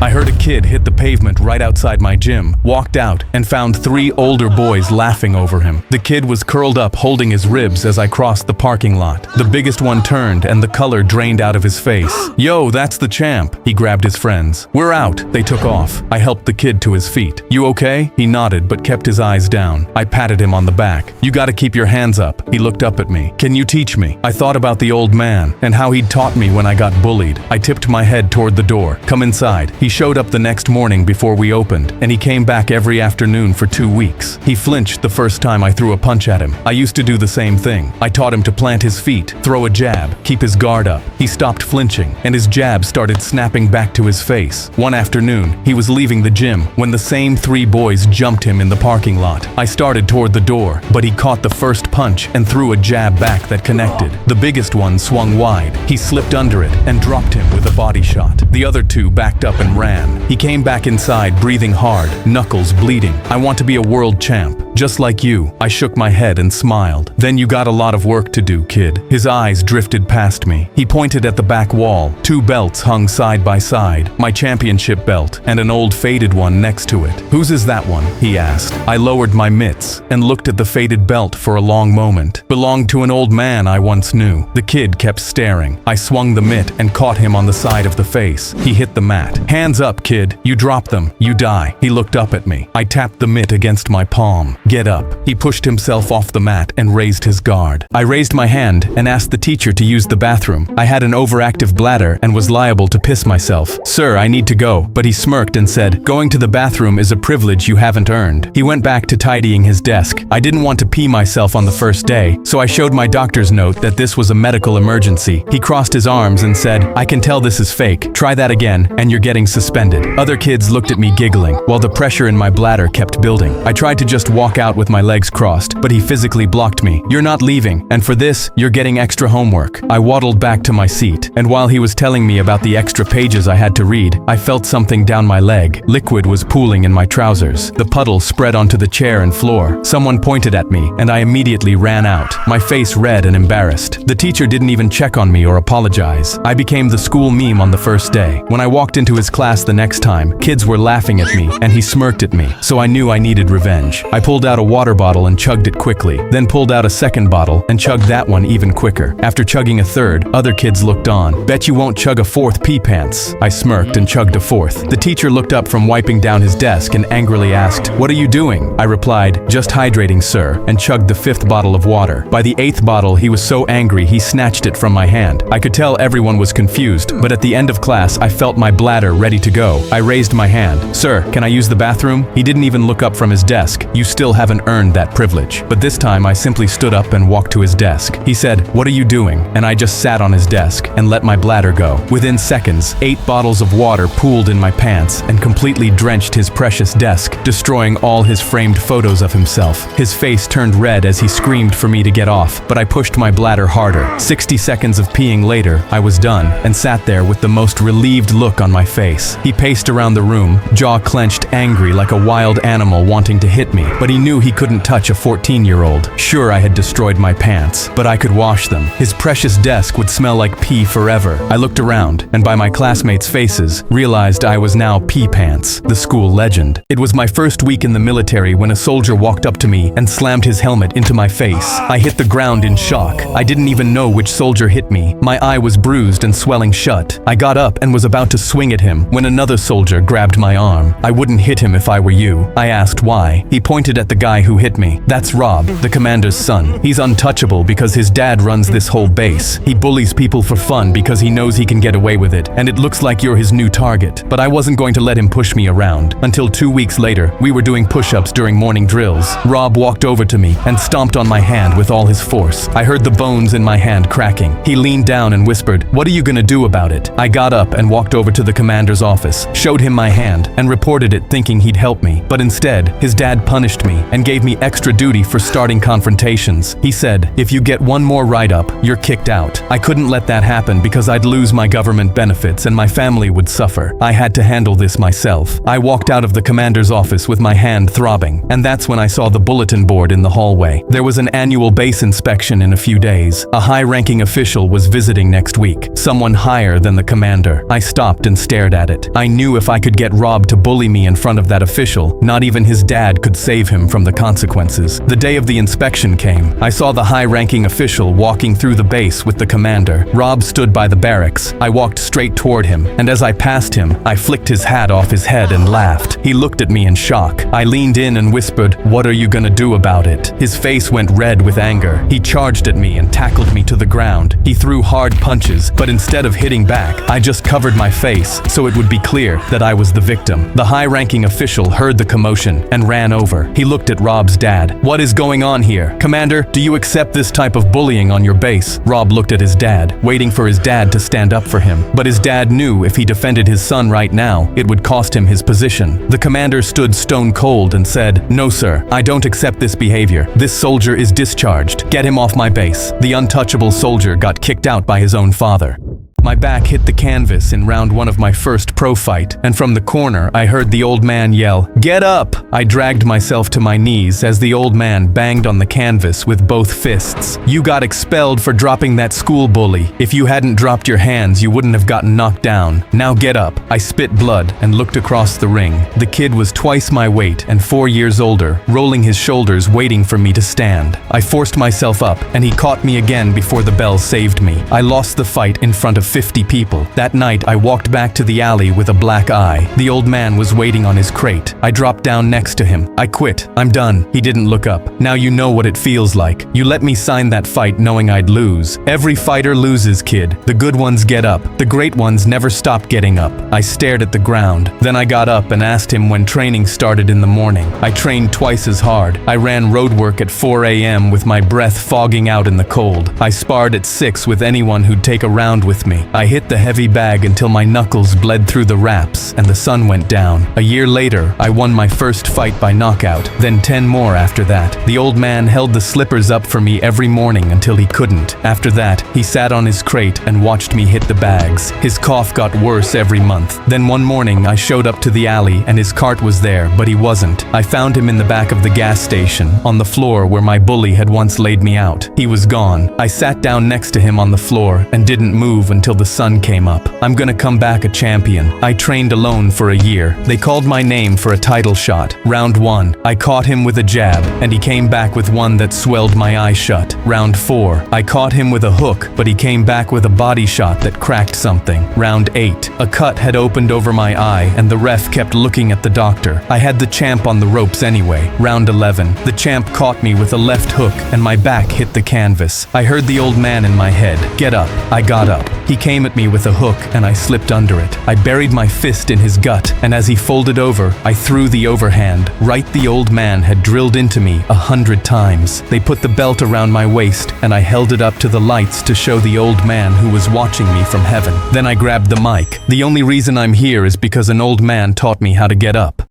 I heard a kid hit the pavement right outside my gym, walked out, and found 3 older boys laughing over him. The kid was curled up holding his ribs as I crossed the parking lot. The biggest one turned and the color drained out of his face. "Yo, that's the champ." He grabbed his friends. "We're out." They took off. I helped the kid to his feet. "You okay?" He nodded but kept his eyes down. I patted him on the back. "You gotta keep your hands up." He looked up at me. "Can you teach me?" I thought about the old man and how he'd taught me when I got bullied. I tipped my head toward the door. "Come inside." He showed up the next morning before we opened, and he came back every afternoon for 2 weeks. He flinched the first time I threw a punch at him. I used to do the same thing. I taught him to plant his feet, throw a jab, keep his guard up. He stopped flinching, and his jab started snapping back to his face. One afternoon, he was leaving the gym when the same 3 boys jumped him in the parking lot. I started toward the door, but he caught the first punch and threw a jab back that connected. The biggest one swung wide. He slipped under it and dropped him with a body shot. The other 2 backed up and ran. He came back inside breathing hard, knuckles bleeding. "I want to be a world champ, just like you." I shook my head and smiled. "Then you got a lot of work to do, kid." His eyes drifted past me. He pointed at the back wall. 2 belts hung side by side, my championship belt and an old faded one next to it. "Whose is that one?" he asked. I lowered my mitts and looked at the faded belt for a long moment. "Belonged to an old man I once knew." The kid kept staring. I swung the mitt and caught him on the side of the face. He hit the mat. "Hands up, kid. You drop them, you die." He looked up at me. I tapped the mitt against my palm. "Get up." He pushed himself off the mat and raised his guard. I raised my hand and asked the teacher to use the bathroom. I had an overactive bladder and was liable to piss myself. "Sir, I need to go." But he smirked and said, "Going to the bathroom is a privilege you haven't earned." He went back to tidying his desk. I didn't want to pee myself on the first day, so I showed my doctor's note that this was a medical emergency. He crossed his arms and said, "I can tell this is fake. Try that again, and you're getting suspended." Other kids looked at me giggling, while the pressure in my bladder kept building. I tried to just walk out with my legs crossed, but he physically blocked me. "You're not leaving, and for this, you're getting extra homework." I waddled back to my seat, and while he was telling me about the extra pages I had to read, I felt something down my leg. Liquid was pooling in my trousers. The puddle spread onto the chair and floor. Someone pointed at me, and I immediately ran out, my face red and embarrassed. The teacher didn't even check on me or apologize. I became the school meme on the first day. When I walked into his class the next time, kids were laughing at me, and he smirked at me, so I knew I needed revenge. I pulled out a water bottle and chugged it quickly, then pulled out a second bottle and chugged that one even quicker. After chugging a third, other kids looked on. "Bet you won't chug a 4th pee pants." I smirked and chugged a 4th. The teacher looked up from wiping down his desk and angrily asked, "What are you doing?" I replied, "Just hydrating, sir," and chugged the 5th bottle of water. By the 8th bottle, he was so angry he snatched it from my hand. I could tell everyone was confused, but at the end of class, I felt my bladder ready to go. I raised my hand. "Sir, can I use the bathroom?" He didn't even look up from his desk. "You still haven't earned that privilege." But this time, I simply stood up and walked to his desk. He said, "What are you doing?" And I just sat on his desk and let my bladder go. Within seconds, 8 bottles of water pooled in my pants and completely drenched his precious desk, destroying all his framed photos of himself. His face turned red as he screamed for me to get off, but I pushed my bladder harder. 60 seconds of peeing later, I was done and sat there with the most relieved look on my face. He paced around the room, jaw clenched, angry like a wild animal wanting to hit me, but he knew he couldn't touch a 14-year-old. Sure, I had destroyed my pants, but I could wash them. His precious desk would smell like pee forever. I looked around, and by my classmates' faces, realized I was now Pee Pants, the school legend. It was my first week in the military when a soldier walked up to me and slammed his helmet into my face. I hit the ground in shock. I didn't even know which soldier hit me. My eye was bruised and swelling shut. I got up and was about to swing at him when another soldier grabbed my arm. "I wouldn't hit him if I were you." I asked why. He pointed at the guy who hit me. "That's Rob, the commander's son. He's untouchable because his dad runs this whole base. He bullies people for fun because he knows he can get away with it, and it looks like you're his new target." But I wasn't going to let him push me around. Until 2 weeks later, we were doing push-ups during morning drills. Rob walked over to me and stomped on my hand with all his force. I heard the bones in my hand cracking. He leaned down and whispered, "What are you gonna do about it?" I got up and walked over to the commander's office, showed him my hand, and reported it thinking he'd help me. But instead, his dad punished me and gave me extra duty for starting confrontations. He said, if you get one more write-up, you're kicked out. I couldn't let that happen because I'd lose my government benefits and my family would suffer. I had to handle this myself. I walked out of the commander's office with my hand throbbing, and that's when I saw the bulletin board in the hallway. There was an annual base inspection in a few days. A high-ranking official was visiting next week, someone higher than the commander. I stopped and stared at it. I knew if I could get Rob to bully me in front of that official, not even his dad could save him from the consequences. The day of the inspection came. I saw the high-ranking official walking through the base with the commander. Rob stood by the barracks. I walked straight toward him, and as I passed him, I flicked his hat off his head and laughed. He looked at me in shock. I leaned in and whispered, "What are you gonna do about it?" His face went red with anger. He charged at me and tackled me to the ground. He threw hard punches, but instead of hitting back, I just covered my face so it would be clear that I was the victim. The high-ranking official heard the commotion and ran over. He looked at Rob's dad. "What is going on here? Commander, do you accept this type of bullying on your base?" Rob looked at his dad, waiting for his dad to stand up for him. But his dad knew if he defended his son right now, it would cost him his position. The commander stood stone cold and said, "No, sir, I don't accept this behavior. This soldier is discharged. Get him off my base." The untouchable soldier got kicked out by his own father. My back hit the canvas in round one of my first pro fight, and from the corner I heard the old man yell, "Get up!" I dragged myself to my knees as the old man banged on the canvas with both fists. "You got expelled for dropping that school bully. If you hadn't dropped your hands, you wouldn't have gotten knocked down. Now get up." I spit blood and looked across the ring. The kid was twice my weight and 4 years older, rolling his shoulders waiting for me to stand. I forced myself up, and he caught me again before the bell saved me. I lost the fight in front of 50 people. That night, I walked back to the alley with a black eye. The old man was waiting on his crate. I dropped down next to him. "I quit. I'm done." He didn't look up. "Now you know what it feels like. You let me sign that fight knowing I'd lose. Every fighter loses, kid. The good ones get up. The great ones never stop getting up." I stared at the ground. Then I got up and asked him when training started in the morning. I trained twice as hard. I ran road work at 4 a.m. with my breath fogging out in the cold. I sparred at 6 with anyone who'd take a round with me. I hit the heavy bag until my knuckles bled through the wraps and the sun went down. A year later, I won my first fight by knockout, then 10 more after that. The old man held the slippers up for me every morning until he couldn't. After that, he sat on his crate and watched me hit the bags. His cough got worse every month. Then one morning, I showed up to the alley and his cart was there, but he wasn't. I found him in the back of the gas station, on the floor where my bully had once laid me out. He was gone. I sat down next to him on the floor and didn't move until the sun came up. I'm gonna come back a champion. I trained alone for a year. They called my name for a title shot. Round 1, I caught him with a jab, and he came back with one that swelled my eye shut. Round 4, I caught him with a hook, but he came back with a body shot that cracked something. Round 8, a cut had opened over my eye, and the ref kept looking at the doctor. I had the champ on the ropes anyway. Round 11, the champ caught me with a left hook, and my back hit the canvas. I heard the old man in my head, "Get up." I got up. He came at me with a hook and I slipped under it. I buried my fist in his gut, and as he folded over, I threw the overhand. Right the old man had drilled into me 100 times. They put the belt around my waist and I held it up to the lights to show the old man who was watching me from heaven. Then I grabbed the mic. The only reason I'm here is because an old man taught me how to get up.